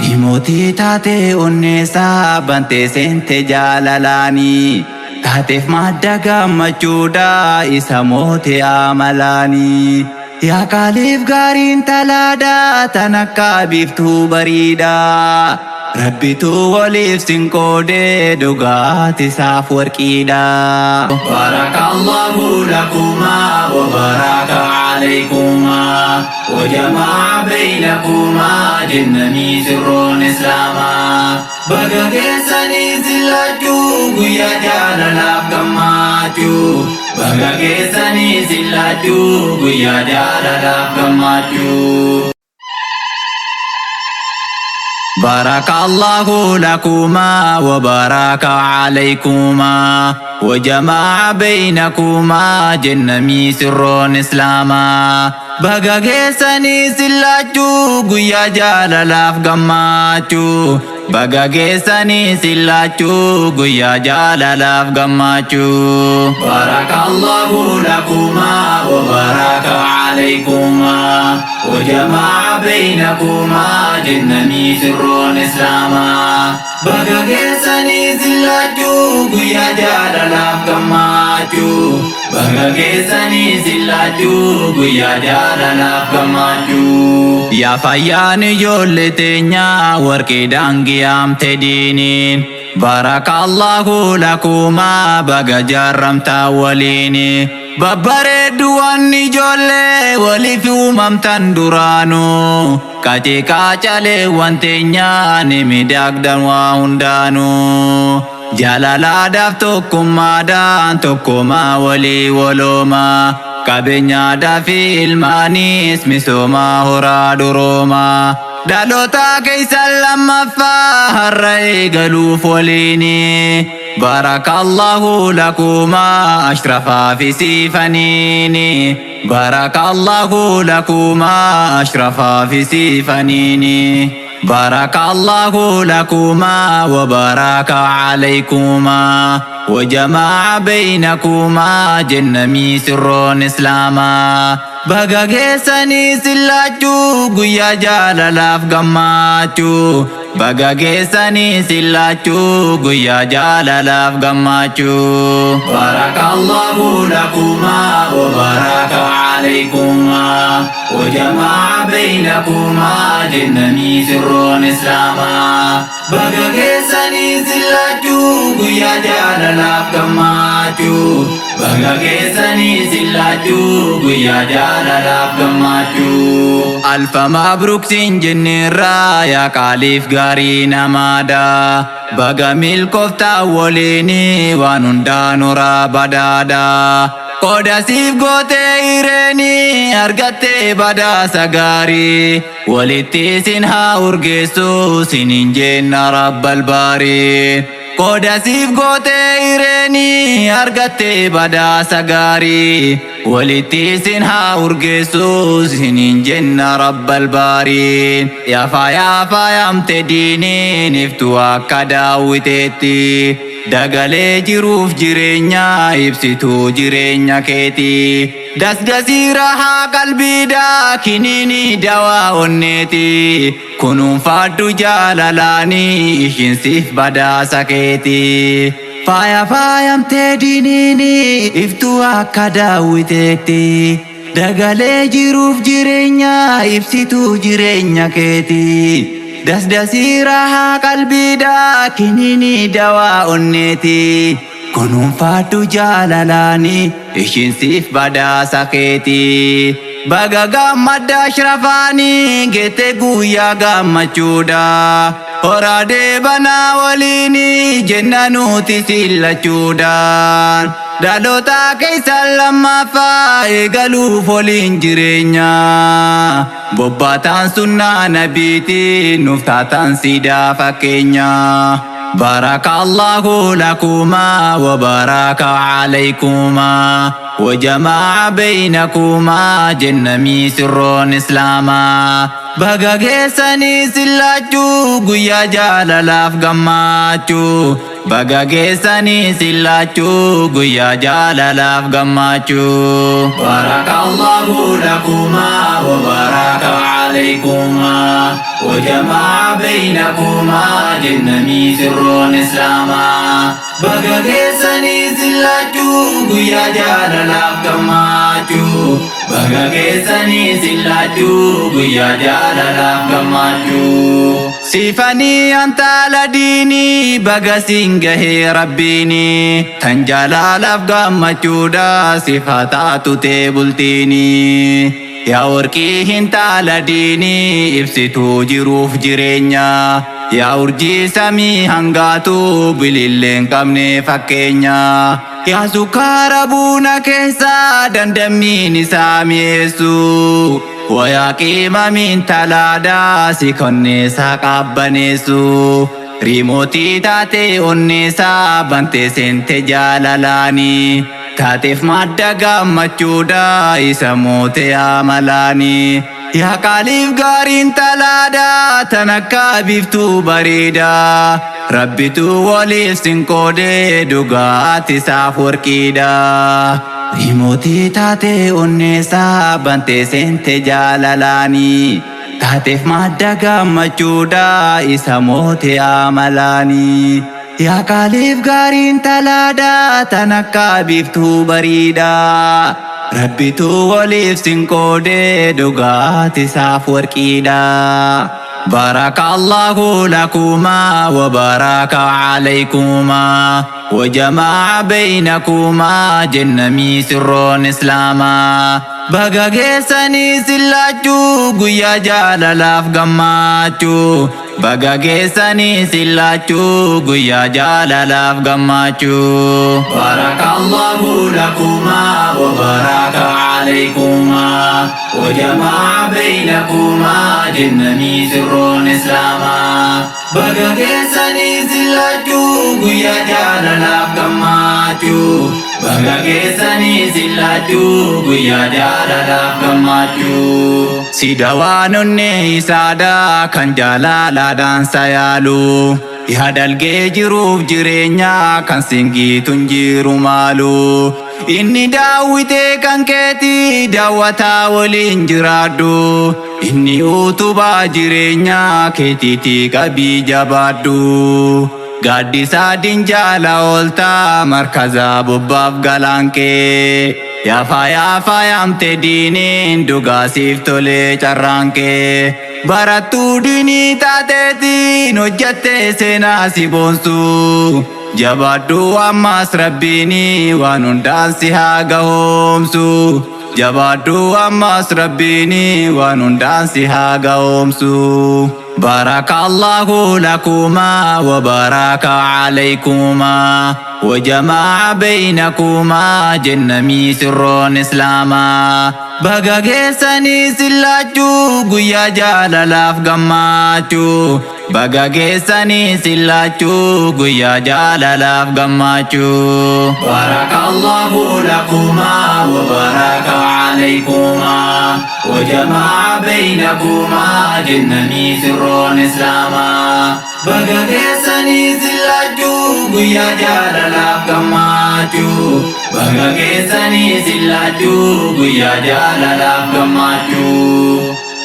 Himootii taate onneessaa bantee seente jaalalaanii taateef madda gammachuudha isa moote amalaanii. Yaa qaaliif gaariin talaadhaa tan akka biiftuu bariidhaa. Rabbitu waliif sin qoodee dhugaatisaaf warqiidha. Barakallahu lakuma wa baraka alaykuma wa jamaa baynakuma jennanii sirroon islaamaa. Baga keessanii zillachuu guyyaa jaalalaaf gammachuu. Baga keessanii zillachuu guyyaa jaalalaaf gammachuu. بارك الله لكما وبارك عليكما وجمع بينكما جنمي سر إسلاما. بقى جيساني سلاجو قويا جاللاف قماتو. بقى جيساني سلاجو قويا جاللاف قماتو. بارك الله لكما وبارك عليكما وجمع بينكما جنمي سر إسلاما. بقى جيساني سلاجو قويا جاللاف قماتو. بقى جيساني سلاجو قويا جاللاف قماتو. يا فيان جولتنيا وركي دانجي ام تدينين. بارك الله لكما بقى جرمتا وليني. Babbareeddu wanni ijoollee waliif uumamtan duraanuu katika calee wanteenyaa ni miidhagdan waa hundaanuu. Jaalalaadhaaf tokkummaadhaan tokkummaa walii waloomaa qabeenyaadhaaf ilmaanis misoomaa horaa duroomaa. Dhaloota keessan lammaffaa har'a eegaluuf waliini. بارك الله لكما أشرفا في سيفنيني. بارك الله لكما أشرفا في سيفنيني. بارك الله لكما وبارك عليكما وجمع بينكما جنمي سر إسلاما. بقى جيساني سلاجو قويا جاللاف قماتو. بقى جيساني سلاجو قويا جاللاف قماتو. بارك الله لكما وبارك عليكما وجمع بينكما جنمي سر إسلاما. بقى جيساني سلاجو قويا جاللاف قماتو. بقى جيساني سلاجو قويا جاللاف قماتو. ألف مبروك سنجن الرايا قاليف غارينا مادا. بقى ملكوفتا وليني وانوندان رابدادا. Koda sif gote ireni argate bada sagari. Walitti sin ha urgesu sinin jenna rabbal bari. Koda sif gote ireni argate bada sagari. Walitti sin ha urgesu sinin jenna rabbal bari. Ya fa amte dini niftu akka daawwiteetti. Dagalee jiruuf jireenya ibsituu jireenya keeti. Dasdasii rahaa qalbiidhaa kiniini dawaa onneeti. Kunuunfadhu jaalalaanii ishin siif badhaasa keeti. Faayamtee diiniini iftuu akka daawwiteetti. Dagalee jiruuf jireenya ibsituu jireenya keeti. Dasdasii rahaa qalbiidhaa kiniini dawaa onneeti. Kunuunfadhu jaalalaanii ishin siif badhaasa keeti. Baga gammadda ashrafaanii geette guyyaa gammachuudha. Horaadee banaa waliini jenna nuti sillachuudhaan. Dhaloota keessan lammaffaa eegaluuf waliin jireenya. Bobbaataan sunnaa nabiitii nuuf taatan siidaa fakkeenya. بارك الله لكما وبارك عليكما وجمع بينكما جنمي سر إسلاما. بقى جيساني سلاجو قويا جاللاف قماتو. بقى جيساني سلاجو قويا جاللاف قماتو. بارك الله لكما وبارك عليكما عليكما وجمع بينكما جنمي سر إسلاما بغاقسني سلاجو يا جال لافكماجو بغاقسني سلاجو يا جال لافكماجو سيفاني أنت لديني بغاسينغه ربيني تنجال لافكماجو دا صفاتاتو تبلتيني يا وركي هنتا لديني ابسطو جروف جرينيا يا ورجي سامي هنغاتو بليلين كامني فكينيا يا سكار بونا كيسا دندميني سامي يسو ويا كيما من تلادا سيكوني ساقابنيسو ريموتي تاتي أنيسا بنتي سنتي جالالاني تاتيف مادة gammachuudha isa moote amalani yaa qaaliif gaariin talaada tan akka biftuu bareeda rabbitu waliif sinqoodee dhugaati isaaf warqiidha rimootii taate onneessaa bantee seente jaalalaani taateef madda gammachuudha isa moote amalani yaa qaaliif gaariin talaada tan akka biftuu bareeda rabbitu waliif sinqoodee dhugaati isaaf warqiidha بارك الله لكما وبارك عليكما وجمع بينكما جنمي سر إسلاما بغاقسني سلاجو قيا جاللاف قماتو بغاقسني سلاجو قيا جاللاف قماتو بارك الله لكما وبارك عليكما وجمع بينكما جنمي سر إسلاما بغاقسني سلاجو قيا جاللاف قماتو بغاقسني سلاجو قيا جاللاف قماتو سيدوانوني سادا كان جالالا دانسا يالو يهدال جيروف جيرينيا كان سنجي تنجيرو مالو إني داويتي كان كيتي داوتا ولينجرادو إني أوتوبا جيرينيا كيتي تيكا بيجابادو Gaaddisa dinjaala ooltaa markaza bobbaaf galaankee yaafa yaamte diiniin dhugaasiif tolee carraankee barattuu diinii taateetiin hojjatte seenaa si boonsu jabaadhu ammas rabbiini waan hundaan si haa gahoomsu jabaadhu ammas rabbiini waan hundaan si haa gahoomsu بارك الله لكما وبارك عليكما وجمع بينكما جنمي سر إسلاما بغاقسني سلاجو قيا جاللاف قماتو بغاقسني سلاجو قيا جاللاف قماتو بارك الله لكما وبارك عليكما وجمع بينكما جنمي سر إسلاما بغاقسني سلاجو قيا جاللاف قماتو بغاقسني سلاجو قيا جاللاف قماتو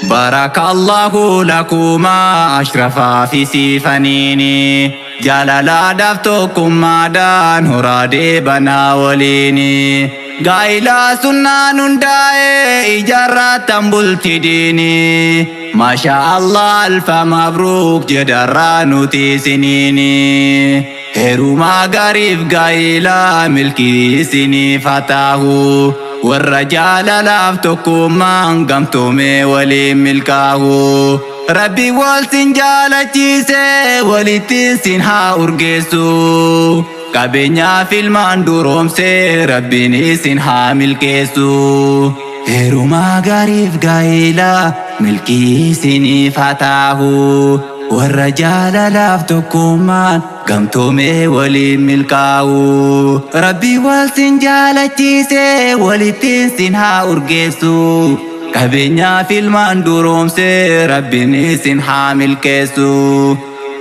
بارك الله لكما أشرفا في سيفنيني جالالا دفتكم مادان هرادي بنا وليني غايلا سنان داي إجارة بلتديني ما شاء الله ألف مبروك جدرانو تسنيني هروما غريب غايلا ملكي سني فتاهو والرجال لافتكم من قمتم ولي ملكاهو ربي والسن جالتيسي ولتنسن ها أرقسو Kabenya filman duromse Rabbiin isin haa milkeessu heerumaa gaariif gaa'ela milkii isiniif haa taahu warra jaalalaaf tokkummaan gamtoomee waliin milkaa'u Rabbii wal sin jaalachiise walittiin sin haa urgeessu Kabenya filman duromse Rabbiin isin haa milkeessu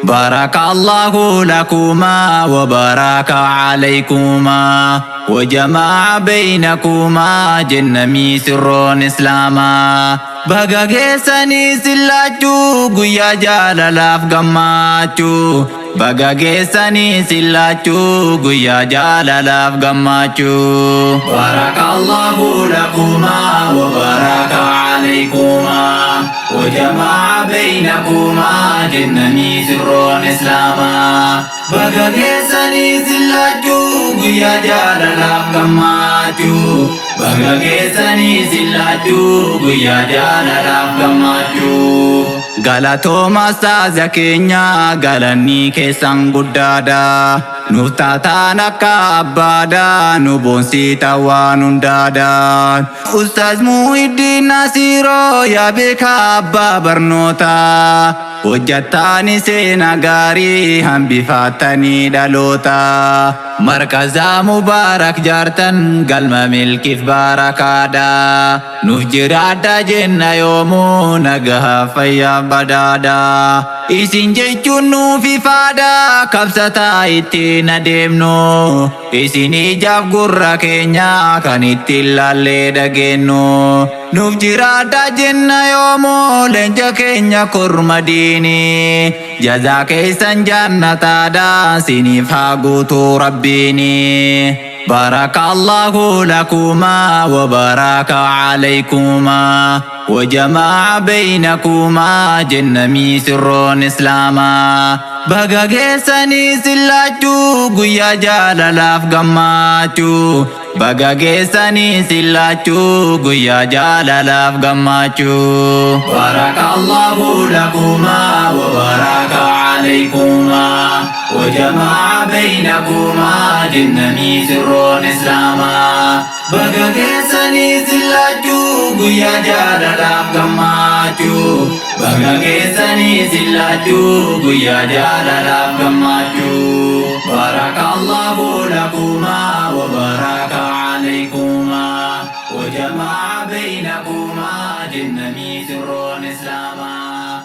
بارك الله لكما وبارك عليكما وجمع بينكما جنمي سر إسلاما Baga geessanii sillaachuu guyyaa jaalalaaf gammachuu. Baga geessanii sillaachuu guyyaa jaalalaaf gammachuu. Barakallahu lakuma wa baraka alaykuma wa jamaa baynakuma jennanii sirroon islaamaa. Baga geessanii sillaachuu guyyaa jaalalaaf gammachuu. Baga geessanii sillaachuu guyyaa jaalalaaf gammachuu. Galatooma saaza keenya galanni keessan guddaadha. Nuuf taataan akka abbaadha nu boonsiita waan hundaadha. Ustaaz Muhyiddin Nasiiroo yaa beekaa abbaa barnootaa. Hojjattaani seenaa gaarii hambifattanii dhaloota. Markazaa mubaarak jaartan galma milkiif barakaadha. Nuuf jiraadha jenna yoomuu nagaha fayyaa badhaadha. Isin jechuun nuuf ifaadha kabsataa ittiin adeemnu. Isin ijaaf gurra keenya kan ittiin laallee dhageenyu. Nuuf jiraadha jenna yoomuu leenja keenya korma diini. Jazaa keessan jannataadha siniif haa guutuu rabbiini. Barakallahu lakuma wa baraka alaykuma wa jamaa baynakuma jennamii sirroon islaamaa. Baga geessanii sillaachuu guyyaa jaalalaaf gammachuu. Baga geessanii sillaachuu guyyaa jaalalaaf gammachuu. Barakallahu lakuma wa baraka alaykuma wa jamaa baynakuma jennamii sirroon islaamaa. Baga geessanii sillaachuu guyyaa jaalalaaf gammachuu. Baga geessanii sillaachuu guyyaa jaalalaaf gammachuu. Barakallahu lakuma wa baraka alaykuma wa jamaa baynakuma jennamii sirroon islaamaa.